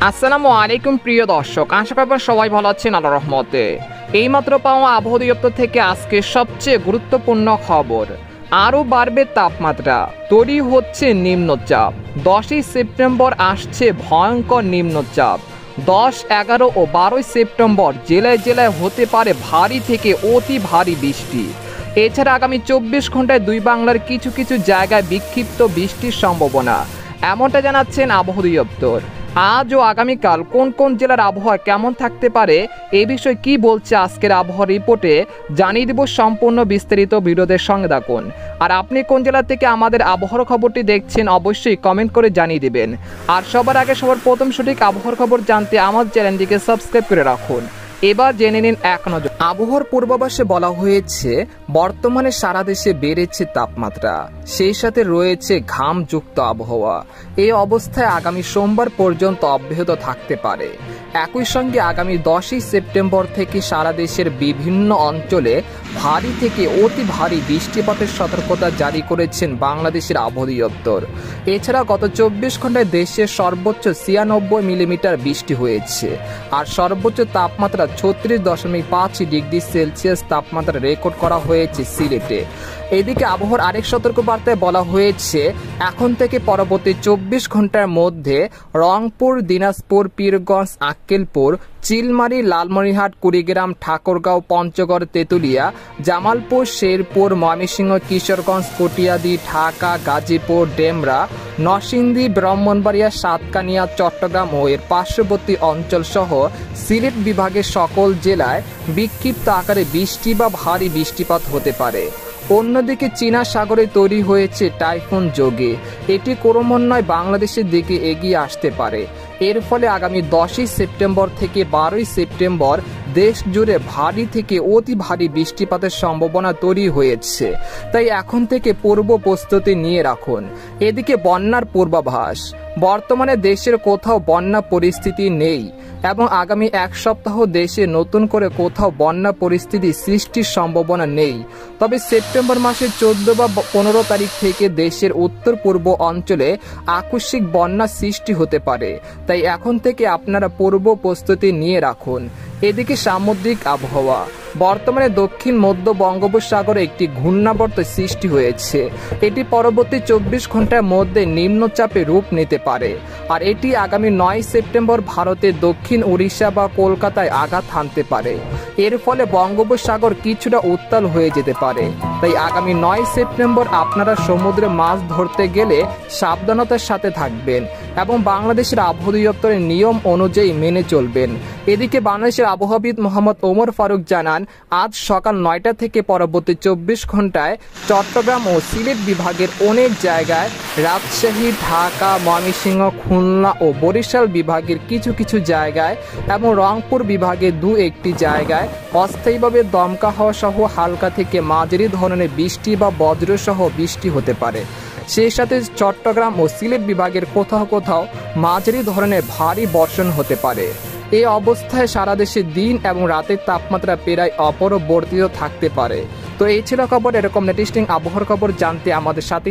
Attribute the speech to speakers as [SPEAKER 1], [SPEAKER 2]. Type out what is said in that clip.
[SPEAKER 1] আসসালামু আলাইকুম প্রিয় দর্শক, আশা করি সবাই ভালো আছেন আল্লাহর রহমতে। এইমাত্র পাওয়া আবহাওয়া দপ্তর থেকে আজকে সবচেয়ে গুরুত্বপূর্ণ খবর, আরও বাড়বে তাপমাত্রা, তৈরি হচ্ছে নিম্নচাপ। 10ই সেপ্টেম্বর আসছে ভয়ঙ্কর নিম্নচাপ। 10, 11 ও 12 সেপ্টেম্বর জেলায় জেলায় হতে পারে ভারী থেকে অতি ভারী বৃষ্টি। এছাড়া আগামী 24 ঘন্টায় দুই বাংলার কিছু কিছু জায়গায় বিক্ষিপ্ত বৃষ্টির সম্ভাবনা, এমনটা জানাচ্ছেন আবহাওয়া দপ্তর। আজ ও আগামীকাল কোন কোন জেলার আবহাওয়া কেমন থাকতে পারে এই বিষয়ে কি বলছে আজকের আবহাওয়া রিপোর্টে জানিয়ে দেব। সম্পূর্ণ বিস্তারিত ভিডিওদের সঙ্গে থাকুন। আর আপনি কোন জেলা থেকে আমাদের আবহাওয়ার খবরটি দেখছেন অবশ্যই কমেন্ট করে জানিয়ে দেবেন। আর সবার আগে সবার প্রথম সঠিক আবহাওয়ার খবর জানতে আমাদের চ্যানেলটিকে সাবস্ক্রাইব করে রাখুন। এবার জেনে নিন এক নজর। আবহাওয়ার পূর্বাভাসে বলা হয়েছে বর্তমানে সারা দেশে বেড়েছে তাপমাত্রা, সেই সাথে রয়েছে ঘামযুক্ত আবহাওয়া। এই অবস্থায় আগামী সোমবার পর্যন্ত অব্যাহত থাকতে পারে। একই সঙ্গে আগামী 10ই সেপ্টেম্বর থেকে সারা দেশের বিভিন্ন অঞ্চলে ভারী থেকে অতি ভারী বৃষ্টিপাতের সতর্কতা জারি করেছেন বাংলাদেশের আবহাওয়া দপ্তর। এছাড়া গত 24 ঘন্টায় দেশের সর্বোচ্চ 96 মিলিমিটার বৃষ্টি হয়েছে। আর সর্বোচ্চ তাপমাত্রা 36.5 ডিগ্রি সেলসিয়াস তাপমাত্রা রেকর্ড করা হয়েছে সিলেটে। এদিকে আবহাওয়ার আরেক সতর্কবার্তায় বলা হয়েছে এখন থেকে পরবর্তী 24 ঘন্টার মধ্যে রংপুর, দিনাজপুর, পীরগঞ্জ, আক্কেলপুর, চিলমারি, লালমনিরহাট, কুড়িগ্রাম, ঠাকুরগাঁও, পঞ্চগড়, তেঁতুলিয়া, জামালপুর, শেরপুর, ময়মনসিংহ, কিশোরগঞ্জ, কটিয়াদি, ঢাকা, গাজীপুর, ডেমরা, নরসিংদী, ব্রাহ্মণবাড়িয়া, সাতকানিয়া, চট্টগ্রাম ও এর পার্শ্ববর্তী অঞ্চল সহ সিলেট বিভাগের সকল জেলায় বিক্ষিপ্ত আকারে বৃষ্টি বা ভারী বৃষ্টিপাত হতে পারে। অন্যদিকে চীনা সাগরে তৈরি হয়েছে টাইফুন যোগে, এটি ক্রমান্বয়ে বাংলাদেশের দিকে এগিয়ে আসতে পারে। এর ফলে আগামী 10ই সেপ্টেম্বর থেকে 12ই সেপ্টেম্বর দেশ জুড়ে ভারী থেকে অতি ভারী বৃষ্টিপাতের সম্ভাবনা তৈরি হয়েছে। তাই এখন থেকে পূর্ব প্রস্তুতি নিয়ে রাখুন। এদিকে বন্যার পূর্বাভাস, বর্তমানে দেশের কোথাও বন্যা পরিস্থিতি নেই এবং আগামী এক সপ্তাহ দেশে নতুন করে কোথাও বন্যা পরিস্থিতি সৃষ্টির সম্ভাবনা নেই। তবে সেপ্টেম্বর মাসের 14 বা 15 তারিখ থেকে দেশের উত্তর পূর্ব অঞ্চলে আকস্মিক বন্যা সৃষ্টি হতে পারে। তাই এখন থেকে আপনারা পূর্ব প্রস্তুতি নিয়ে রাখুন। এদিকে সামুদ্রিক আবহাওয়া, বর্তমানে দক্ষিণ মধ্য বঙ্গোপসাগরে একটি ঘূর্ণাবর্ত সৃষ্টি হয়েছে। এটি পরবর্তী 24 ঘন্টার মধ্যে নিম্নচাপে রূপ নিতে পারে। আর এটি আগামী 9 সেপ্টেম্বর ভারতের দক্ষিণ উড়িষ্যা বা কলকাতায় আঘাত হানতে পারে। এর ফলে বঙ্গোপসাগর কিছুটা উত্তাল হয়ে যেতে পারে। তাই আগামী 9 সেপ্টেম্বর আপনারা সমুদ্রে মাছ ধরতে গেলে সাবধানতার সাথে থাকবেন এবং বাংলাদেশের আবহাওয়া দপ্তরের নিয়ম অনুযায়ী মেনে চলবেন। এদিকে বাংলাদেশের আবহাওয়াবিদ মোহাম্মদ ওমর ফারুক জানান, আজ সকাল 9টা থেকে পরবর্তী 24 ঘন্টায় চট্টগ্রাম ও সিলেট বিভাগের অনেক জায়গায়, রাজশাহী, ঢাকা, ময়মনসিংহ, খুলনা ও বরিশাল বিভাগের কিছু কিছু জায়গায় এবং রংপুর বিভাগের 2-1টি জায়গায় অস্থায়ীভাবে দমকা হওয়া সহ হালকা থেকে মাঝারি ধরনের বৃষ্টি বা বজ্রসহ বৃষ্টি হতে পারে। সেই সাথে চট্টগ্রাম ও সিলেট বিভাগের কোথাও কোথাও মাঝারি ধরনের ভারী বর্ষণ হতে পারে। এই অবস্থায় সারা দেশে দিন এবং রাতের তাপমাত্রা প্রায় অপরিবর্তিত থাকতে পারে। তো এই ছিল খবর। এরকম লেটেস্ট আবহাওয়ার খবর জানতে আমাদের সাথে